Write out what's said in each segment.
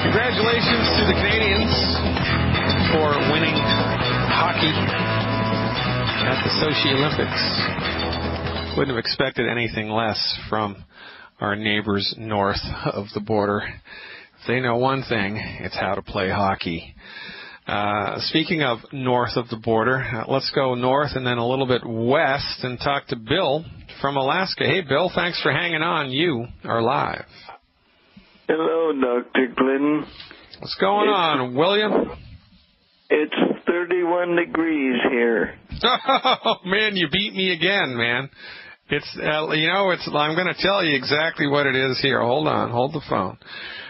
Congratulations to the Canadians for winning hockey at the Sochi Olympics. Wouldn't have expected anything less from our neighbors north of the border. If they know one thing, it's how to play hockey. Speaking of north of the border, let's go north and then a little bit west and talk to Bill from Alaska. Hey, Bill, thanks for hanging on. You are live. Hello, Dr. Glidden. What's going on, William? It's 31 degrees here. Oh, man, you beat me again, man. It's I'm going to tell you exactly what it is here. Hold on. Hold the phone.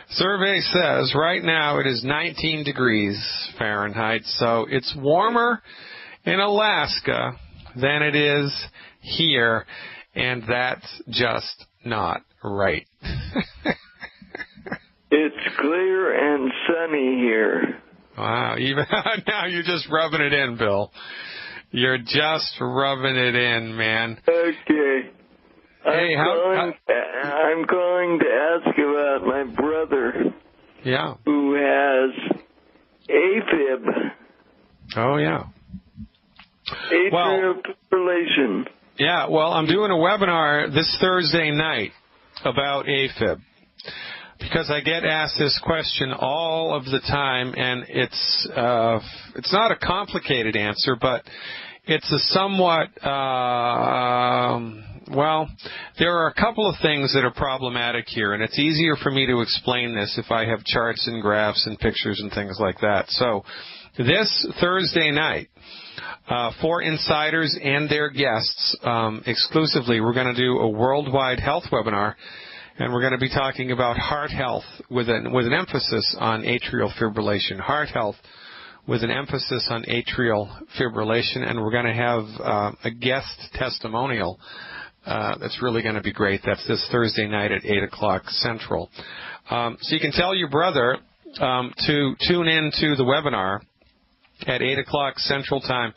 Survey says right now it is 19 degrees Fahrenheit, so it's warmer in Alaska than it is here, and that's just not right. It's clear and sunny here. Wow. Even now you're just rubbing it in, Bill. You're just rubbing it in, man. Okay. Hey, I'm going to ask about my brother. Yeah. Who has AFib. Oh, yeah. Atrial fibrillation. Yeah, well, I'm doing a webinar this Thursday night about AFib because I get asked this question all of the time, and it's not a complicated answer, but it's a somewhat there are a couple of things that are problematic here, and it's easier for me to explain this if I have charts and graphs and pictures and things like that. So this Thursday night, for insiders and their guests exclusively, we're going to do a worldwide health webinar, and we're going to be talking about heart health with an emphasis on atrial fibrillation. Heart health with an emphasis on atrial fibrillation, and we're going to have a guest testimonial that's really going to be great. That's this Thursday night at 8 o'clock Central. So you can tell your brother to tune in to the webinar at 8 o'clock Central Time.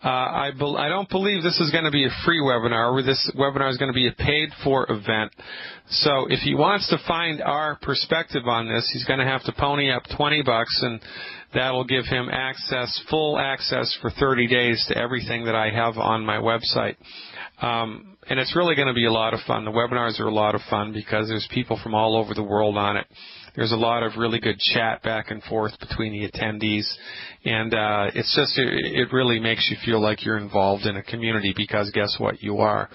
I don't believe this is going to be a free webinar. This webinar is going to be a paid-for event. So if he wants to find our perspective on this, he's going to have to pony up $20, and that'll give him full access for 30 days to everything that I have on my website. And it's really going to be a lot of fun. The webinars are a lot of fun because there's people from all over the world on it. There's a lot of really good chat back and forth between the attendees, and it really makes you feel like you're involved in a community because guess what? You are.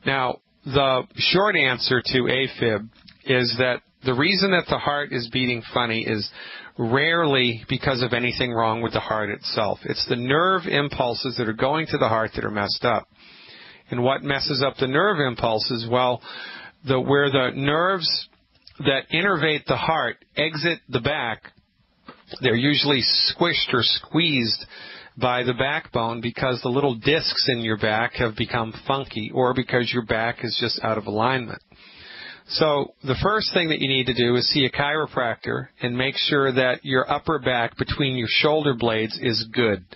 Now, the short answer to AFib is that the reason that the heart is beating funny is rarely because of anything wrong with the heart itself. It's the nerve impulses that are going to the heart that are messed up. And what messes up the nerve impulses? Well, where the nerves that innervate the heart exit the back, they're usually squished or squeezed by the backbone because the little discs in your back have become funky or because your back is just out of alignment. So the first thing that you need to do is see a chiropractor and make sure that your upper back between your shoulder blades is good.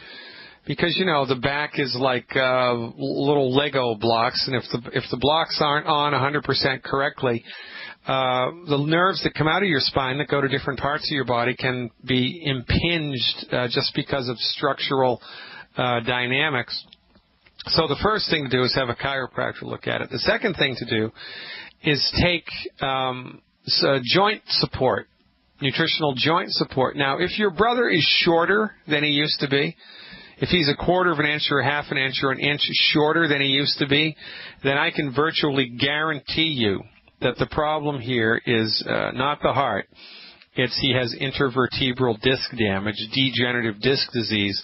Because, the back is like little Lego blocks, and if the blocks aren't on 100% correctly, the nerves that come out of your spine that go to different parts of your body can be impinged just because of structural dynamics. So the first thing to do is have a chiropractor look at it. The second thing to do is take joint support, nutritional joint support. Now, if your brother is shorter than he used to be, if he's a quarter of an inch or a half an inch or an inch shorter than he used to be, then I can virtually guarantee you that the problem here is not the heart. He has intervertebral disc damage, degenerative disc disease,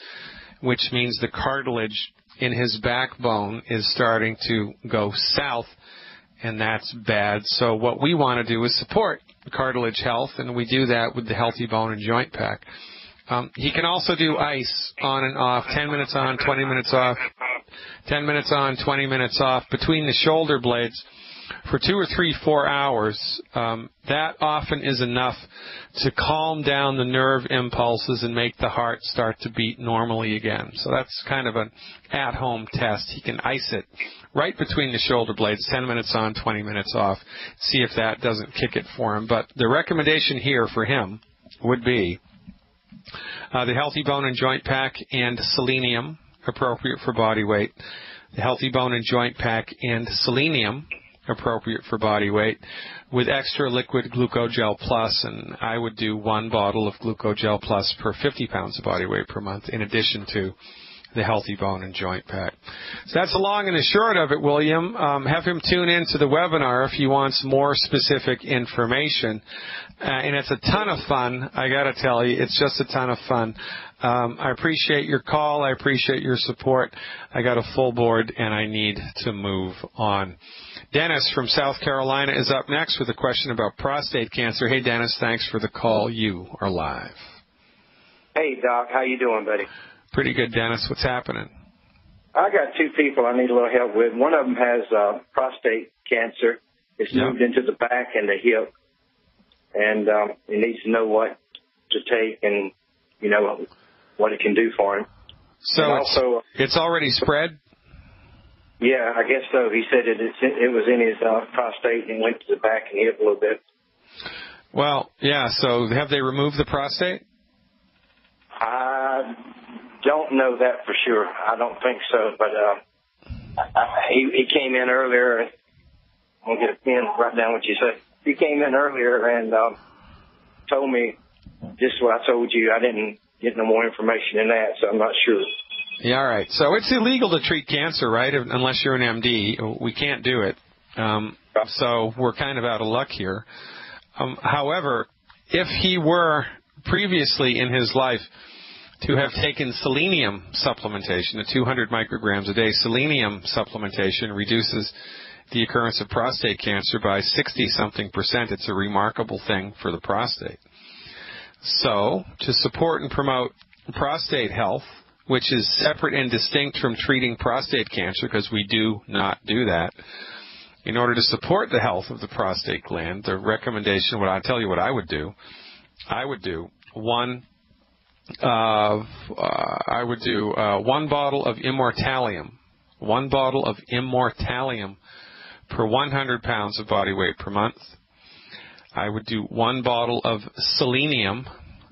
which means the cartilage in his backbone is starting to go south, and that's bad. So what we want to do is support cartilage health, and we do that with the Healthy Bone and Joint Pack. He can also do ice on and off, 10 minutes on, 20 minutes off, 10 minutes on, 20 minutes off, between the shoulder blades. for 2 or 3, 4 hours, that often is enough to calm down the nerve impulses and make the heart start to beat normally again. So that's kind of an at-home test. He can ice it right between the shoulder blades, 10 minutes on, 20 minutes off, see if that doesn't kick it for him. But the recommendation here for him would be the Healthy Bone and Joint Pack and selenium, appropriate for body weight. The Healthy Bone and Joint Pack and selenium, appropriate for body weight, with extra liquid Glucogel Plus, and I would do 1 bottle of Glucogel Plus per 50 pounds of body weight per month, in addition to the Healthy Bone and Joint Pack. So that's the long and the short of it, William. Have him tune in to the webinar if he wants more specific information. And it's a ton of fun, I got to tell you. It's just a ton of fun. I appreciate your call. I appreciate your support. I got a full board, and I need to move on. Dennis from South Carolina is up next with a question about prostate cancer. Hey, Dennis, thanks for the call. You are live. Hey, Doc. How you doing, buddy? Pretty good, Dennis. What's happening? I got 2 people I need a little help with. One of them has prostate cancer. It's moved into the back and the hip, and he needs to know what to take and, you know, what it can do for him. So it's already spread? Yeah, I guess so. He said it was in his prostate and went to the back and hip a little bit. Well, yeah, so have they removed the prostate? I don't know that for sure. I don't think so, but he came in earlier. I'm going to get a pen, write down what you said. He came in earlier and told me just what I told you. I didn't get no more information than that, so I'm not sure. Yeah, all right. So it's illegal to treat cancer, right, unless you're an MD. We can't do it. So we're kind of out of luck here. However, if he were previously in his life to have taken selenium supplementation at 200 micrograms a day, selenium supplementation reduces the occurrence of prostate cancer by 60-something%. It's a remarkable thing for the prostate. So to support and promote prostate health, which is separate and distinct from treating prostate cancer, because we do not do that, in order to support the health of the prostate gland, the recommendation, I'll tell you what I would do. I would do one bottle of Immortalium, 1 bottle of Immortalium per 100 pounds of body weight per month. I would do 1 bottle of selenium,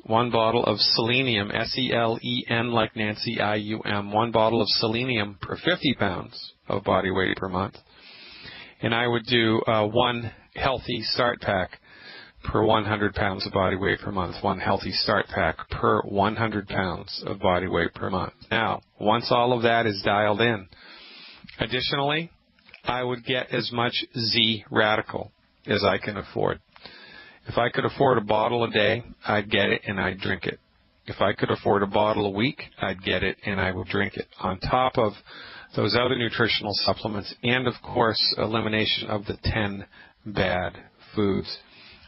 1 bottle of selenium, SELEN like Nancy, IUM, 1 bottle of selenium per 50 pounds of body weight per month. And I would do 1 healthy start pack per 100 pounds of body weight per month, 1 healthy start pack per 100 pounds of body weight per month. Now, once all of that is dialed in, additionally, I would get as much Z-Radical as I can afford. If I could afford a bottle a day, I'd get it and I'd drink it. If I could afford a bottle a week, I'd get it and I would drink it. On top of those other nutritional supplements and, of course, elimination of the 10 bad foods.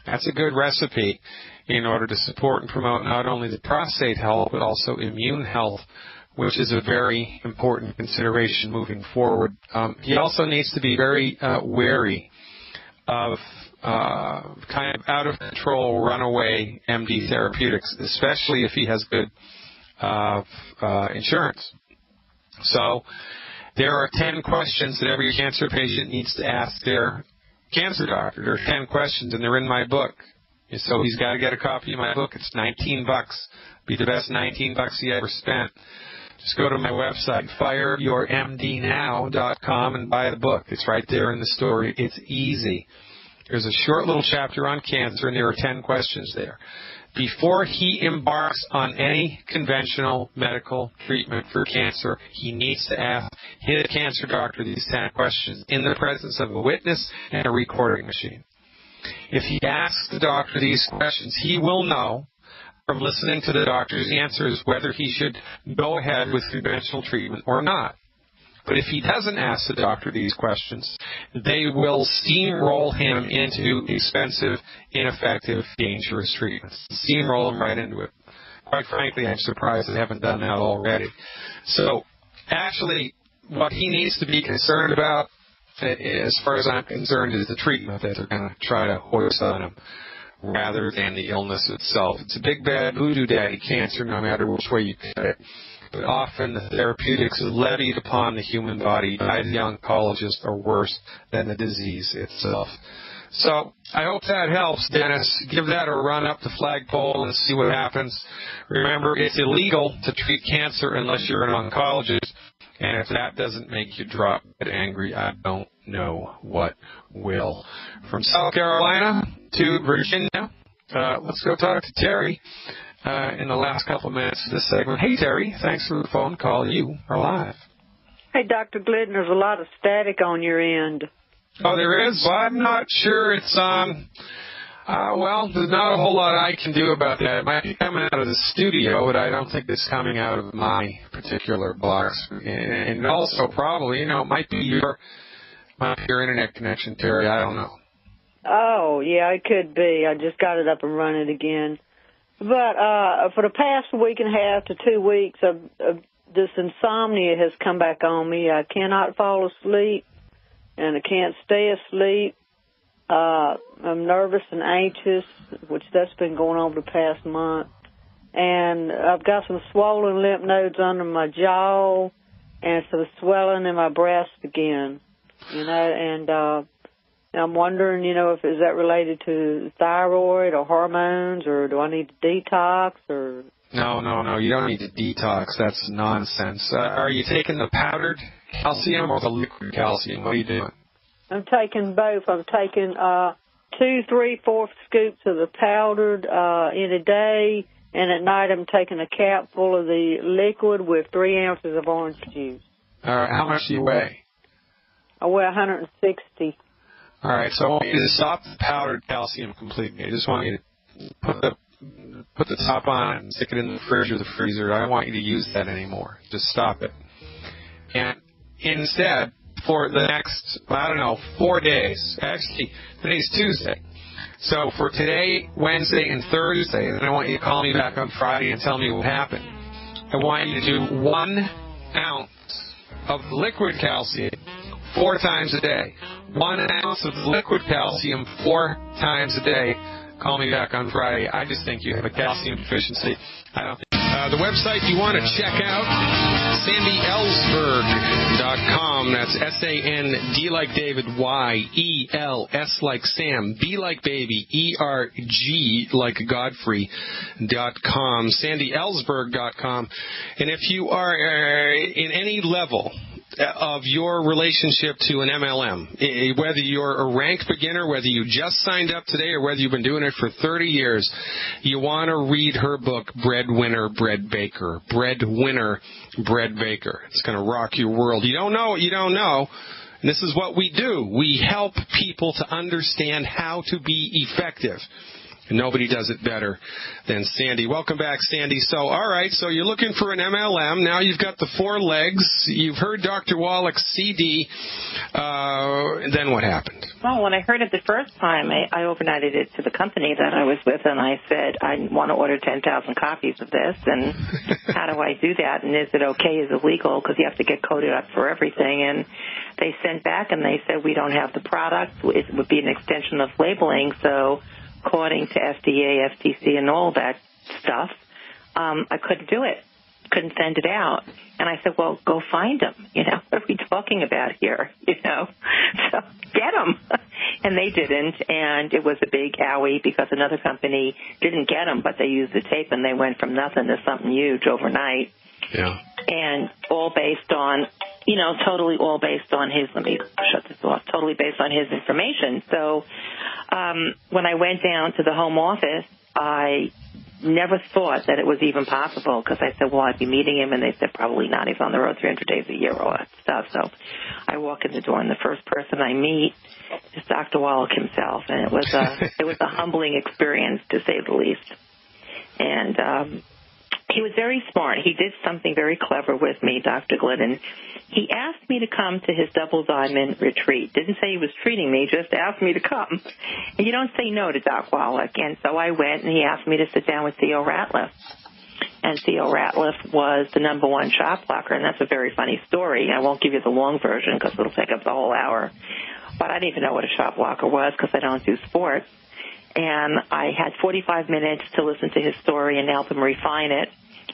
That's a good recipe in order to support and promote not only the prostate health, but also immune health, which is a very important consideration moving forward. He also needs to be very wary of kind of out-of-control, runaway MD therapeutics, especially if he has good insurance. So there are 10 questions that every cancer patient needs to ask their cancer doctor. There are 10 questions, and they're in my book. So he's got to get a copy of my book. It's $19. Be the best $19 he ever spent. Just go to my website, fireyourmdnow.com, and buy the book. It's right there in the story. It's easy. There's a short little chapter on cancer, and there are 10 questions there. Before he embarks on any conventional medical treatment for cancer, he needs to ask his cancer doctor these 10 questions in the presence of a witness and a recording machine. If he asks the doctor these questions, he will know from listening to the doctor's answers whether he should go ahead with conventional treatment or not. But if he doesn't ask the doctor these questions, they will steamroll him into expensive, ineffective, dangerous treatments. Steamroll him right into it. Quite frankly, I'm surprised they haven't done that already. So, actually, what he needs to be concerned about as far as I'm concerned, is the treatment that they're going to try to hoist on them rather than the illness itself. It's a big, bad voodoo daddy cancer, no matter which way you cut it. But often the therapeutics levied upon the human body by the oncologist are worse than the disease itself. So I hope that helps, Dennis. Give that a run up the flagpole and see what happens. Remember, it's illegal to treat cancer unless you're an oncologist. And if that doesn't make you drop dead angry, I don't know what will. From South Carolina to Virginia, let's go talk to Terry in the last couple of minutes of this segment. Hey, Terry, thanks for the phone call. You are live. Hey, Dr. Glidden, there's a lot of static on your end. Oh, there is? Well, I'm not sure it's well, there's not a whole lot I can do about that. It might be coming out of the studio, but I don't think it's coming out of my particular box. And also, probably, it might be your internet connection, Terry. I don't know. Oh, yeah, it could be. I just got it up and running again. But for the past week and a half to 2 weeks, this insomnia has come back on me. I cannot fall asleep, and I can't stay asleep. I'm nervous and anxious, which that's been going on for the past month. And I've got some swollen lymph nodes under my jaw and some swelling in my breast again, and I'm wondering, if is that related to thyroid or hormones, or do I need to detox, or... No, you don't need to detox. That's nonsense. Are you taking the powdered calcium or the liquid calcium? What are you doing? I'm taking both. I'm taking 2 3/4 scoops of the powdered in a day, and at night I'm taking a cap full of the liquid with 3 ounces of orange juice. All right. How much do you weigh? I weigh 160. All right. So I want you to stop the powdered calcium completely. I just want you to put the top on and stick it in the fridge or the freezer. I don't want you to use that anymore. Just stop it. And instead, for the next, 4 days. Actually, today's Tuesday. So for today, Wednesday, and Thursday, then I want you to call me back on Friday and tell me what happened. I want you to do 1 ounce of liquid calcium 4 times a day. 1 ounce of liquid calcium 4 times a day. Call me back on Friday. I just think you have a calcium deficiency. I don't think. The website you want to check out, SandyElsberg.com. That's SAND like David, YELS like Sam, B like baby, ERG like Godfrey.com, SandyElsberg.com. And if you are in any level of your relationship to an MLM, whether you're a rank beginner, whether you just signed up today, or whether you've been doing it for 30 years, you want to read her book, Breadwinner, Bread Baker. Breadwinner, Bread Baker. It's going to rock your world. You don't know what you don't know. And this is what we do. We help people to understand how to be effective. And nobody does it better than Sandy. Welcome back, Sandy. So, all right, so you're looking for an MLM. Now you've got the 4 legs. You've heard Dr. Wallach's CD. Then what happened? Well, when I heard it the first time, I overnighted it to the company that I was with, and I said, I want to order 10,000 copies of this, and how do I do that, and is it okay, is it legal, because you have to get coded up for everything, and they sent back and they said, we don't have the product. It would be an extension of labeling, so according to FDA, FTC, and all that stuff, I couldn't do it, couldn't send it out. And I said, well, go find them. What are we talking about here? So get them. And they didn't, and it was a big owie because another company didn't get them, but they used the tape, and they went from nothing to something huge overnight. Yeah. And all based on, totally all based on his, let me shut this off, totally based on his information. So when I went down to the home office, I never thought that it was even possible because I said, well, I'd be meeting him, and they said, probably not. He's on the road 300 days a year, all that stuff. So I walk in the door, and the first person I meet is Dr. Wallach himself, and it was a humbling experience, to say the least. And he was very smart. He did something very clever with me, Dr. Glidden. He asked me to come to his Double Diamond retreat. Didn't say he was treating me, just asked me to come. And you don't say no to Doc Wallach. And so I went, and he asked me to sit down with Theo Ratliff. and Theo Ratliff was the number one shot blocker, and that's a very funny story. I won't give you the long version because it'll take up the whole hour. But I didn't even know what a shot blocker was because I don't do sports. And I had 45 minutes to listen to his story and help him refine it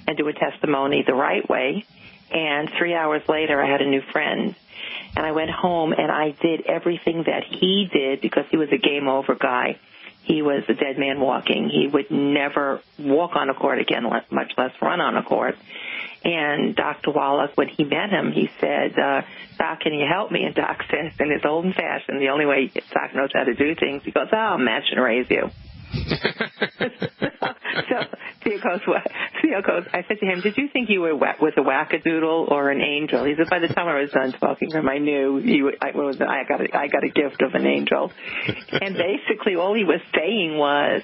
and do a testimony the right way. And 3 hours later, I had a new friend. And I went home and I did everything that he did because he was a game over guy. He was a dead man walking. He would never walk on a court again, much less run on a court. And Dr. Wallach, when he met him, he said, Doc, can you help me? And Doc says, in his old-fashioned, the only way Doc knows how to do things, he goes, I'll match and raise you. So Theo goes, I said to him, did you think you were with a wackadoodle or an angel? He said, by the time I was done talking to him, I knew I got a gift of an angel. And basically all he was saying was,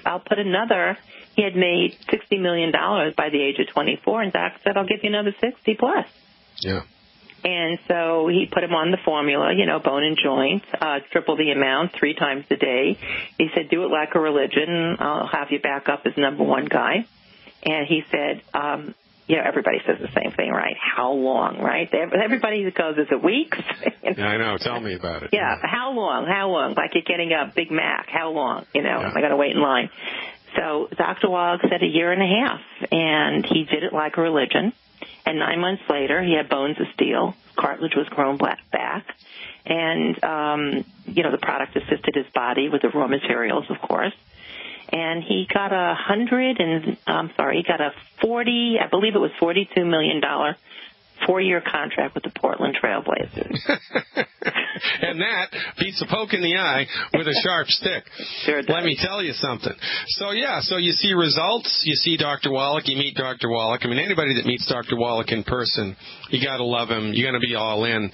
he had made $60 million by the age of 24, and Doc said, I'll give you another 60 plus. Yeah. And so he put him on the formula, bone and joint, triple the amount 3 times a day. He said, do it like a religion. I'll have you back up as number one guy. And he said, everybody says the same thing, right? How long, right? Everybody goes, is it weeks? Yeah, I know. Tell me about it. Yeah. How long? Like you're getting a Big Mac. How long? I got to wait in line. So Dr. Wallach said 1.5 years, and he did it like a religion. And 9 months later, he had bones of steel. Cartilage was grown back. And, the product assisted his body with the raw materials, of course. And he got he got a $42 million 4-year contract with the Portland Trailblazers. And that beats a poke in the eye with a sharp stick. Sure does. Let me tell you something. So you see results. You see Dr. Wallach. You meet Dr. Wallach. I mean, anybody that meets Dr. Wallach in person, you got to love him. You're going to be all in.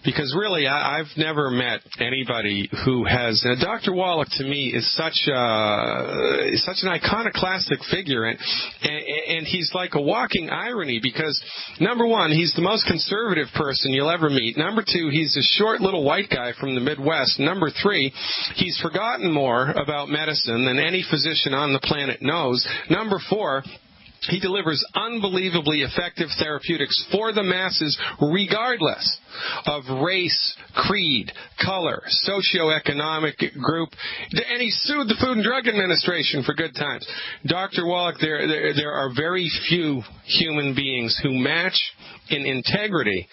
Because really, I've never met anybody who has... Dr. Wallach, to me, is such an iconoclastic figure. And he's like a walking irony because, number one, he's the most conservative person you'll ever meet. Number two, he's a short little white guy from the Midwest. Number three, he's forgotten more about medicine than any physician on the planet knows. Number four, he delivers unbelievably effective therapeutics for the masses regardless of race, creed, color, socioeconomic group. And he sued the Food and Drug Administration for good times. Dr. Wallach, there are very few human beings who match in integrity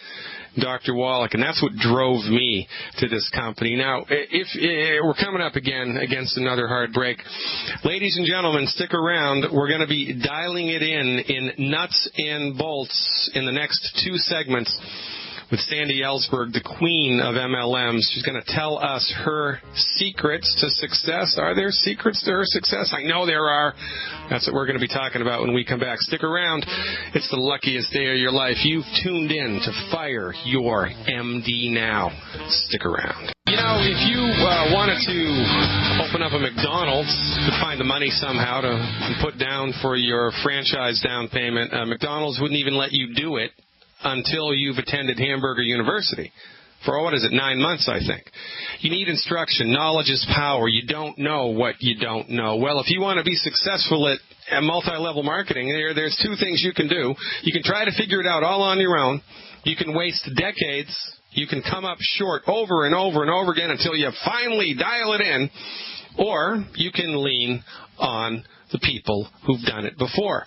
Dr. Wallach, and that's what drove me to this company. Now, if we're coming up again against another hard break. Ladies and gentlemen, stick around. We're going to be dialing it in nuts and bolts in the next 2 segments with Sandy Ellsberg, the queen of MLMs. She's going to tell us her secrets to success. Are there secrets to her success? I know there are. That's what we're going to be talking about when we come back. Stick around. It's the luckiest day of your life. You've tuned in to Fire Your MD Now. Stick around. If you wanted to open up a McDonald's, to find the money somehow to put down for your franchise down payment, McDonald's wouldn't even let you do it until you've attended Hamburger University for, 9 months, I think. You need instruction. Knowledge is power. You don't know what you don't know. Well, if you want to be successful at multi-level marketing, there's 2 things you can do. You can try to figure it out all on your own. You can waste decades. You can come up short over and over and over again until you finally dial it in. Or you can lean on the people who've done it before.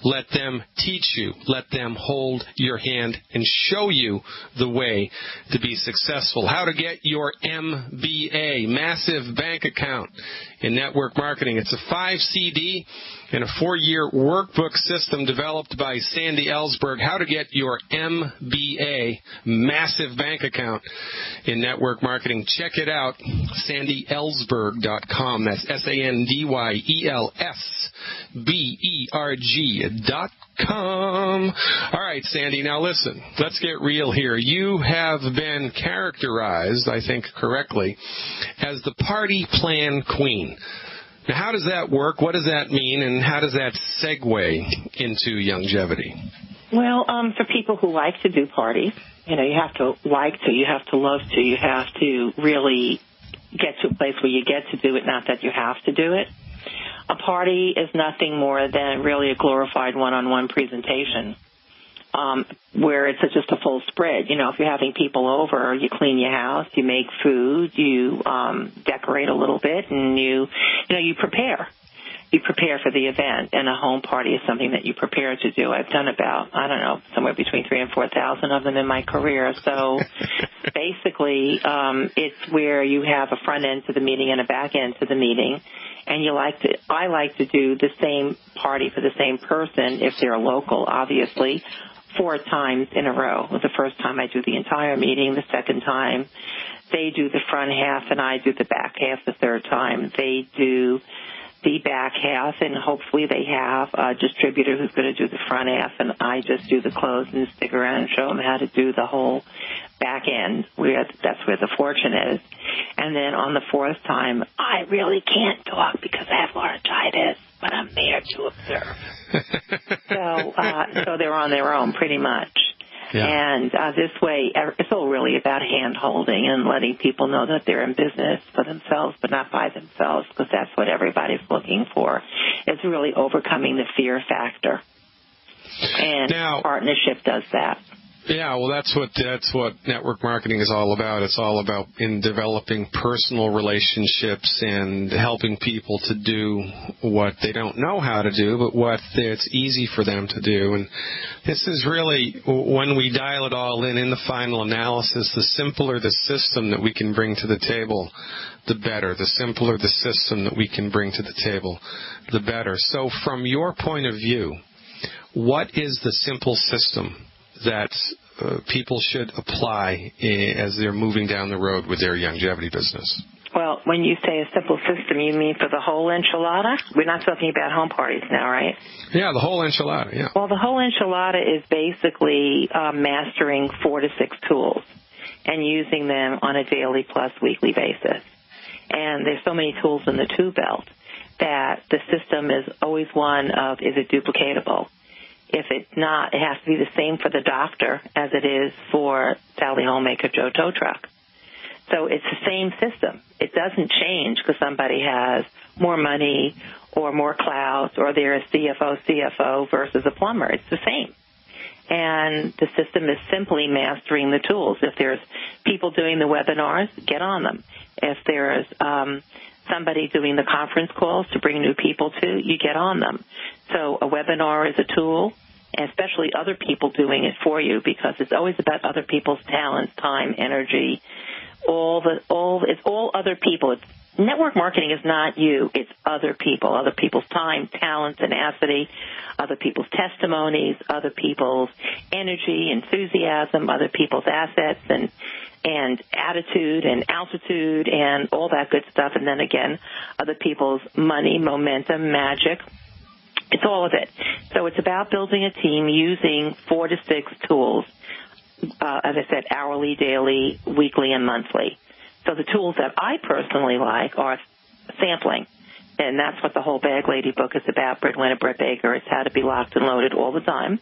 Let them teach you. Let them hold your hand and show you the way to be successful. How to get your MBA, massive bank account in network marketing. It's a 5 CD and a 4-year workbook system developed by Sandy Ellsberg. How to get your MBA, massive bank account in network marketing. Check it out, sandyellsberg.com. That's SandyElsberg.com. All right, Sandy, now listen, let's get real here. You have been characterized, I think correctly, as the party plan queen. Now, how does that work? What does that mean? And how does that segue into longevity? Well, for people who like to do parties, you have to like to, you have to love to, you have to really get to a place where you get to do it, not that you have to do it. A party is nothing more than really a glorified one-on-one presentation, where it's just a full spread. You know, if you're having people over, you clean your house, you make food, you decorate a little bit, and you prepare. You prepare for the event, and a home party is something that you prepare to do. I've done about, somewhere between 3,000 and 4,000 of them in my career. So basically, it's where you have a front end to the meeting and a back end to the meeting. And I like to do the same party for the same person if they're local, obviously, 4 times in a row. The first time I do the entire meeting. The second time they do the front half and I do the back half. The third time they do the back half, and hopefully they have a distributor who's going to do the front half, and I just do the close and stick around and show them how to do the whole back end. That's where the fortune is. And then on the 4th time, I really can't talk because I have laryngitis, but I'm there to observe. So they're on their own pretty much. Yeah. And this way, it's all really about hand-holding and letting people know that they're in business for themselves, but not by themselves, because that's what everybody's looking for. It's really overcoming the fear factor. And partnership does that. Yeah, well, that's what network marketing is all about. It's all about in developing personal relationships and helping people to do what they don't know how to do, but what it's easy for them to do. And this is really, when we dial it all in the final analysis, the simpler the system that we can bring to the table, the better. The simpler the system that we can bring to the table, the better. So from your point of view, what is the simple system that people should apply as they're moving down the road with their longevity business? Well, when you say a simple system, you mean for the whole enchilada? We're not talking about home parties now, right? Yeah, the whole enchilada, yeah. Well, the whole enchilada is basically mastering 4 to 6 tools and using them on a daily plus weekly basis. And there's so many tools in the tool belt that the system is always one of, is it duplicatable? If it's not, it has to be the same for the doctor as it is for Sally Homemaker Joe Tow Truck. So it's the same system. It doesn't change because somebody has more money or more clout or they're a CFO versus a plumber. It's the same. And the system is simply mastering the tools. If there's people doing the webinars, get on them. If there's somebody doing the conference calls to bring new people to, you get on them. So a webinar is a tool, and especially other people doing it for you, because it's always about other people's talents, time, energy. It's all other people. Network marketing is not you. It's other people's time, talent, tenacity, other people's testimonies, other people's energy, enthusiasm, other people's assets and attitude and altitude and all that good stuff. And then again, other people's money, momentum, magic. It's all of it. So it's about building a team using 4 to 6 tools, as I said, hourly, daily, weekly, and monthly. So the tools that I personally like are sampling, and that's what the whole Bag Lady book is about. Breadwinner Brett Baker. It's how to be locked and loaded all the time,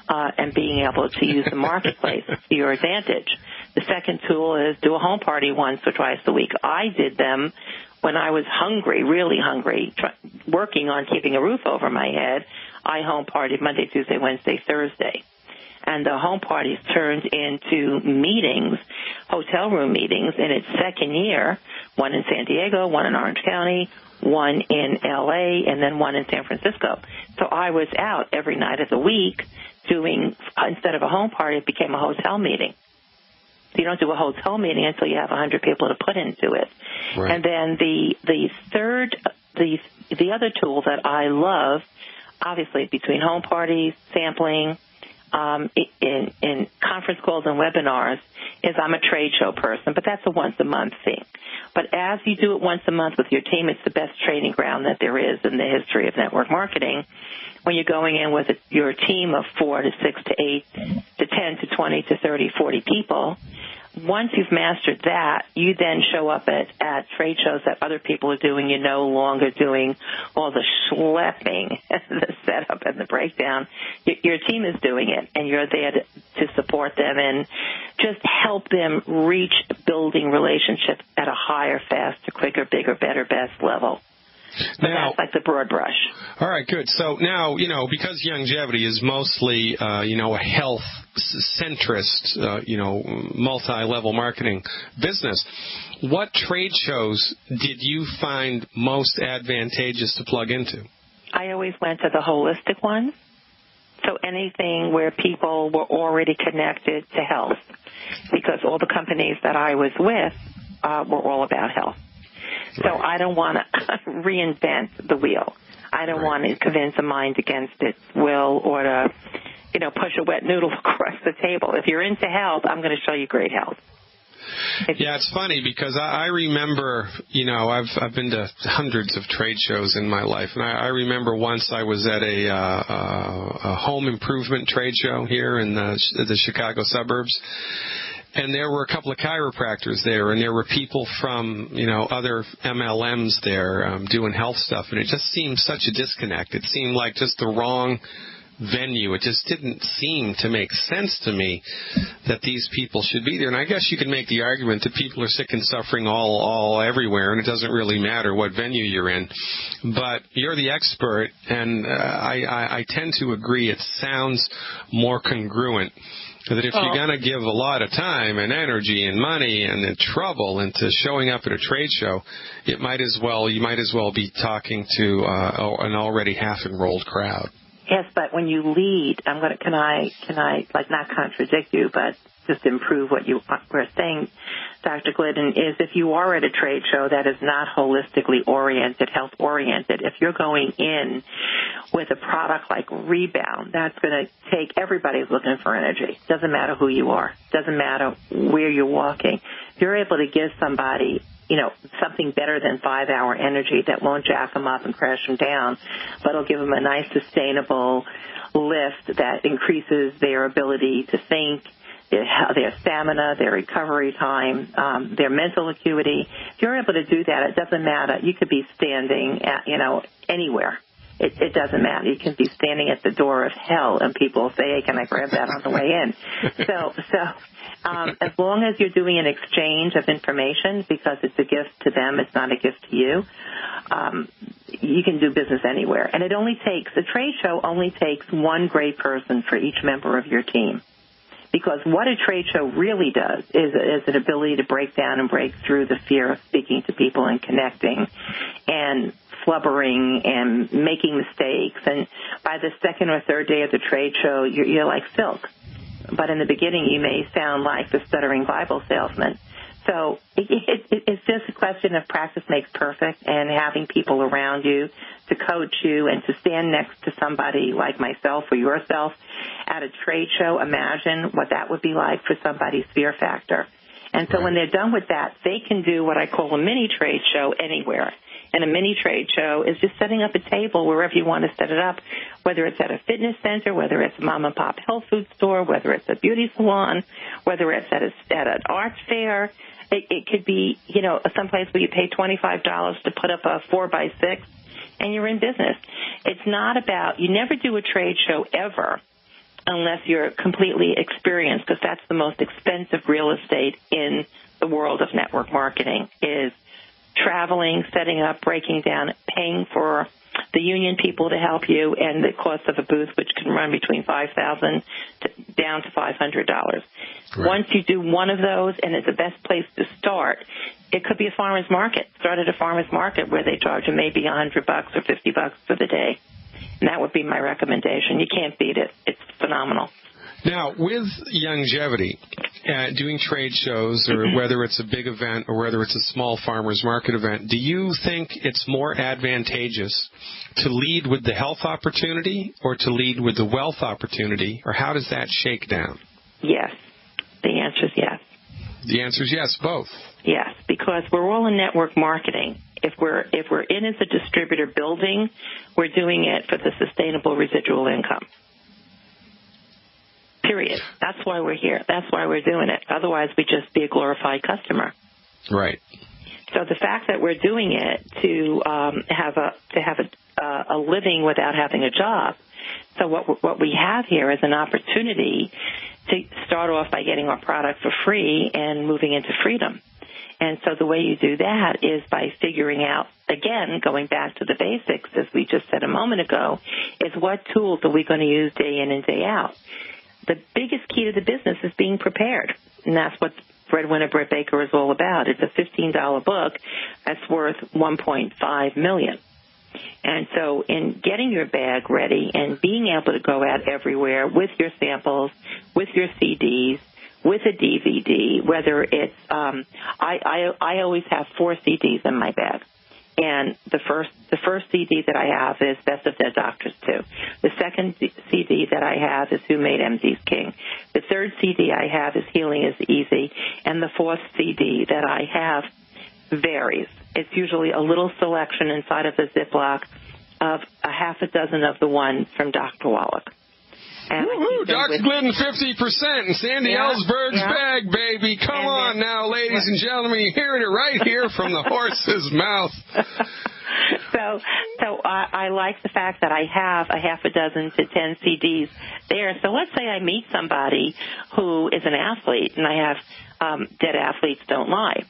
and being able to use the marketplace to your advantage. The second tool is do a home party once or twice a week. I did them when I was hungry, really hungry, working on keeping a roof over my head. I home partied Monday, Tuesday, Wednesday, Thursday. And the home parties turned into meetings, hotel room meetings, in its second year, one in San Diego, one in Orange County, one in L.A., and then one in San Francisco. So I was out every night of the week doing, instead of a home party, it became a hotel meeting. So you don't do a hotel meeting until you have 100 people to put into it. Right. And then the other tool that I love, obviously between home parties, sampling, in conference calls and webinars, is I'm a trade show person, but that's a once-a-month thing. But as you do it once a month with your team, it's the best training ground that there is in the history of network marketing. When you're going in with your team of 4 to 6 to 8 to 10 to 20 to 30, 40 people, once you've mastered that, you then show up at trade shows that other people are doing. You're no longer doing all the schlepping, the setup and the breakdown. Your team is doing it, and you're there to support them and just help them reach building relationships at a higher, faster, quicker, bigger, better, best level. But that's like the broad brush. All right, good. So now, because Longevity is mostly, a health centrist, multi-level marketing business, what trade shows did you find most advantageous to plug into? I always went to the holistic ones. So anything where people were already connected to health, because all the companies that I was with were all about health. So I don't want to reinvent the wheel. I don't want to convince a mind against its will or to, push a wet noodle across the table. If you're into health, I'm going to show you great health. Yeah, it's funny because I remember, I've been to hundreds of trade shows in my life, and I remember once I was at a home improvement trade show here in the Chicago suburbs, and there were a couple of chiropractors there, and there were people from, other MLMs there doing health stuff, and it just seemed such a disconnect. It seemed like just the wrong venue. It just didn't seem to make sense to me that these people should be there. And I guess you could make the argument that people are sick and suffering all everywhere, and it doesn't really matter what venue you're in. But you're the expert, and I tend to agree. It sounds more congruent that if you're going to give a lot of time and energy and money and trouble into showing up at a trade show, you might as well be talking to an already half-enrolled crowd. Yes, but when you lead, can I not contradict you, but just improve what you were saying, Dr. Glidden, is if you are at a trade show that is not holistically oriented, health oriented, if you're going in with a product like Rebound, that's going to take, everybody's looking for energy. Doesn't matter who you are. Doesn't matter where you're walking. If you're able to give somebody something better than 5-hour energy that won't jack them up and crash them down, but will give them a nice sustainable lift that increases their ability to think, their stamina, their recovery time, their mental acuity. If you're able to do that, it doesn't matter. You could be standing at, anywhere. It doesn't matter. You can be standing at the door of hell, and people will say, hey, can I grab that on the way in? So as long as you're doing an exchange of information, because it's a gift to them, it's not a gift to you, you can do business anywhere. And the trade show only takes one great person for each member of your team. Because what a trade show really does is an ability to break down and break through the fear of speaking to people and connecting and flubbering and making mistakes. And by the second or third day of the trade show, you're like silk. But in the beginning, you may sound like the stuttering Bible salesman. So it's just a question of practice makes perfect, and having people around you to coach you and to stand next to somebody like myself or yourself at a trade show. Imagine what that would be like for somebody's fear factor. And so when they're done with that, they can do what I call a mini trade show anywhere. And a mini trade show is just setting up a table wherever you want to set it up, whether it's at a fitness center, whether it's a mom-and-pop health food store, whether it's a beauty salon, whether it's at an art fair. It could be, someplace where you pay $25 to put up a 4x6, and you're in business. It's not about, you never do a trade show ever unless you're completely experienced, because that's the most expensive real estate in the world of network marketing, is traveling, setting up, breaking down, paying for the union people to help you, and the cost of a booth, which can run between $5,000 down to $500. Right. Once you do one of those, and it's the best place to start, it could be a farmer's market. Start at a farmer's market where they charge you maybe $100 or $50 for the day. And that would be my recommendation. You can't beat it. It's phenomenal. Now, with longevity, doing trade shows, or whether it's a big event or whether it's a small farmer's market event, do you think it's more advantageous to lead with the health opportunity or to lead with the wealth opportunity, or how does that shake down? Yes. The answer is yes. The answer is yes, both. Yes, because we're all in network marketing. If we're in as a distributor building, we're doing it for the sustainable residual income. Period. That's why we're here. That's why we're doing it. Otherwise, we'd just be a glorified customer. Right. So the fact that we're doing it to have a living without having a job. So what we have here is an opportunity to start off by getting our product for free and moving into freedom. And so the way you do that is by figuring out, again, going back to the basics, as we just said a moment ago, is what tools are we going to use day in and day out? The biggest key to the business is being prepared, and that's what Breadwinner Brett Baker is all about. It's a $15 book that's worth $1.5 million. And so in getting your bag ready and being able to go out everywhere with your samples, with your CDs, with a DVD, whether it's I always have 4 CDs in my bag. And the first CD that I have is Best of Dead Doctors 2. The second CD that I have is Who Made MD's King. The third CD I have is Healing is Easy. And the fourth CD that I have varies. It's usually a little selection inside of the Ziploc of a half a dozen of the ones from Dr. Wallach. Woohoo! Dr. Glidden 50% in Sandy Ellsberg's bag, baby. Come on now, ladies and gentlemen. You're hearing it right here from the horse's mouth. So I like the fact that I have a half a dozen to 10 CDs there. So let's say I meet somebody who is an athlete, and I have Dead Athletes Don't Lie.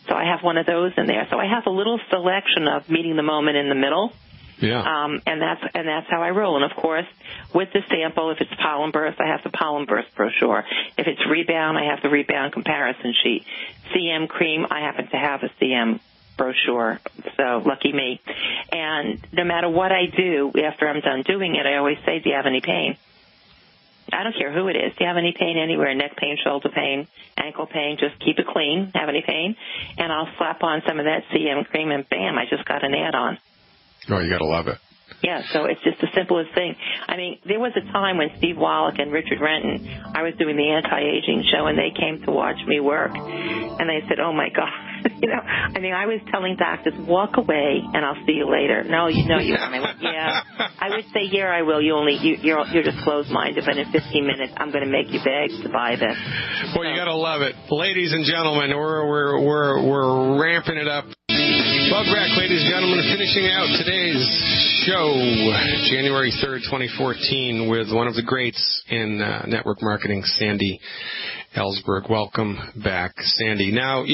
So I have one of those in there. So I have a little selection of meeting the moment in the middle. Yeah. And that's how I roll. And of course, with the sample, if it's pollen burst, I have the pollen burst brochure. If it's rebound, I have the rebound comparison sheet. CM cream, I happen to have a CM brochure. So lucky me. And no matter what I do after I'm done doing it, I always say, do you have any pain? I don't care who it is. Do you have any pain anywhere? Neck pain, shoulder pain, ankle pain? Just keep it clean. Have any pain? And I'll slap on some of that CM cream, and bam, I just got an add-on. Oh, you got to love it. Yeah, so it's just the simplest thing. I mean, there was a time when Steve Wallach and Richard Renton, I was doing the anti-aging show, and they came to watch me work. And they said, oh, my God. I mean, I was telling doctors, walk away, and I'll see you later. No, you want me. Yeah. I would say, yeah, I will. You're just closed-minded, but in 15 minutes, I'm going to make you beg to buy this. Well, you got to love it. Ladies and gentlemen, we're ramping it up. Welcome back, ladies and gentlemen, finishing out today's show, January 3rd, 2014, with one of the greats in network marketing, Sandy Ellsberg. Welcome back, Sandy. Now,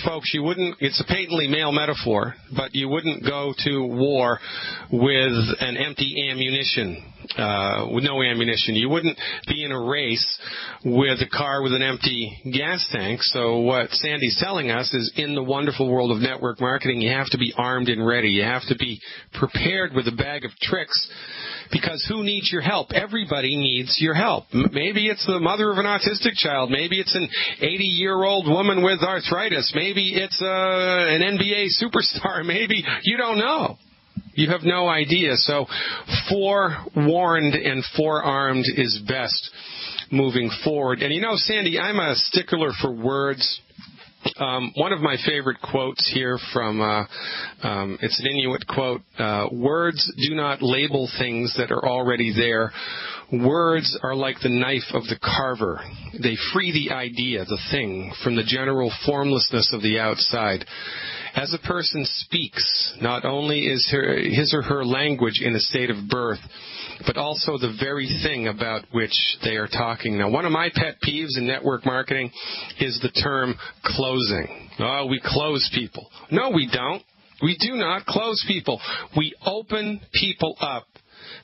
folks, it's a patently male metaphor, but you wouldn't go to war with an empty ammunition. With no ammunition. You wouldn't be in a race with a car with an empty gas tank. So what Sandy's telling us is in the wonderful world of network marketing, you have to be armed and ready. You have to be prepared with a bag of tricks, because who needs your help? Everybody needs your help. Maybe it's the mother of an autistic child. Maybe it's an 80-year-old woman with arthritis. Maybe it's an NBA superstar. Maybe you don't know. You have no idea. So forewarned and forearmed is best moving forward. And Sandy, I'm a stickler for words. One of my favorite quotes here from, it's an Inuit quote, words do not label things that are already there. Words are like the knife of the carver. They free the idea, the thing, from the general formlessness of the outside. As a person speaks, not only is his or her language in a state of birth, but also the very thing about which they are talking. Now, one of my pet peeves in network marketing is the term closing. Oh, we close people. No, we don't. We do not close people. We open people up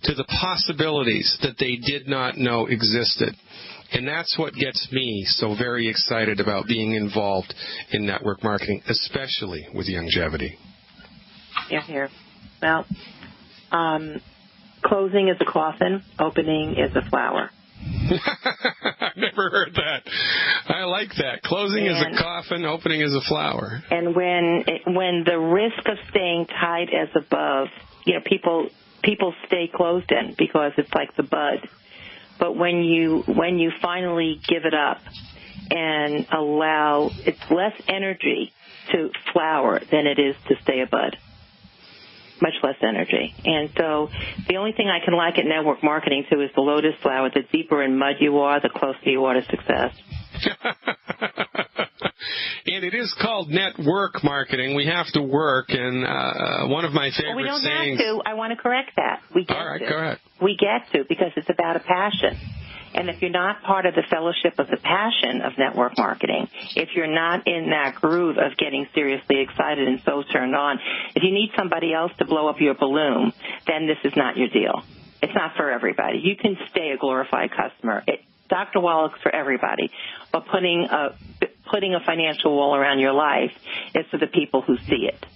to the possibilities that they did not know existed. And that's what gets me so very excited about being involved in network marketing, especially with longevity. Yeah, here. Well, closing is a coffin, opening is a flower. I've never heard that. I like that. Closing is a coffin, opening is a flower. And when the risk of staying tied as above, people stay closed in because it's like the bud. But when you finally give it up and allow, it's less energy to flower than it is to stay a bud. Much less energy. And so the only thing I can liken network marketing to is the lotus flower. The deeper in mud you are, the closer you are to success. And it is called network marketing. We have to work, and one of my favorite we don't sayings... have to. I want to correct that. We get All right, to. go ahead. We get to, because it's about a passion. And if you're not part of the fellowship of the passion of network marketing, if you're not in that groove of getting seriously excited and so turned on, if you need somebody else to blow up your balloon, then this is not your deal. It's not for everybody. You can stay a glorified customer. Dr. Wallach's for everybody, but putting a financial wall around your life is for the people who see it,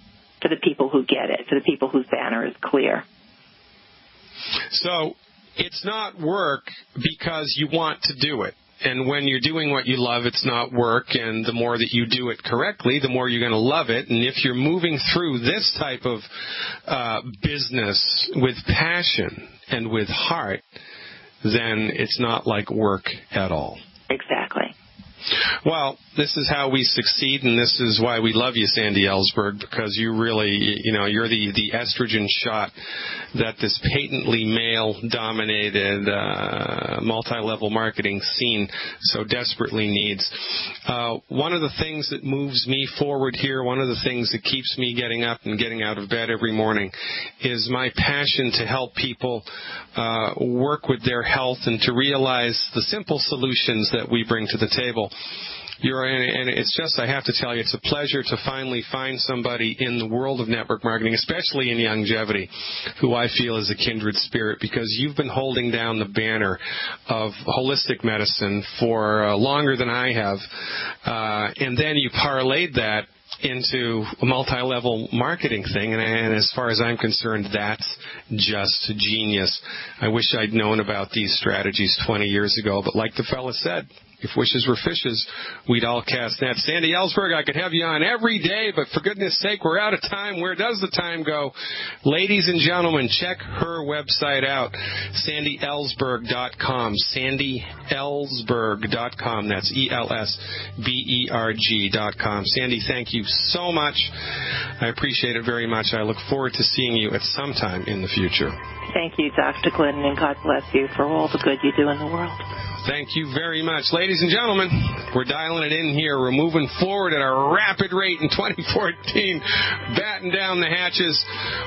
for the people who get it, for the people whose banner is clear. So it's not work because you want to do it. And when you're doing what you love, it's not work, and the more that you do it correctly, the more you're going to love it. And if you're moving through this type of business with passion and with heart, then it's not like work at all. Exactly. Well, this is how we succeed, and this is why we love you, Sandy Ellsberg, because you really, you're the estrogen shot that this patently male-dominated multi-level marketing scene so desperately needs. One of the things that moves me forward here, one of the things that keeps me getting up and getting out of bed every morning is my passion to help people work with their health and to realize the simple solutions that we bring to the table. And it's just, I have to tell you, it's a pleasure to finally find somebody in the world of network marketing, especially in longevity, who I feel is a kindred spirit, because you've been holding down the banner of holistic medicine for longer than I have. And then you parlayed that into a multi-level marketing thing, and as far as I'm concerned, that's just genius. I wish I'd known about these strategies 20 years ago, but like the fella said, if wishes were fishes, we'd all cast nets. Sandy Ellsberg, I could have you on every day, but for goodness sake, we're out of time. Where does the time go? Ladies and gentlemen, check her website out, sandyellsberg.com, sandyellsberg.com. That's ELSBERG.com. Sandy, thank you so much. I appreciate it very much. I look forward to seeing you at some time in the future. Thank you, Dr. Glidden, and God bless you for all the good you do in the world. Thank you very much. Ladies and gentlemen, we're dialing it in here. We're moving forward at a rapid rate in 2014, batten down the hatches.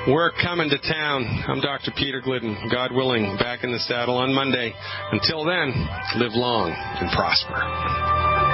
We're coming to town. I'm Dr. Peter Glidden. God willing, back in the saddle on Monday. Until then, live long and prosper.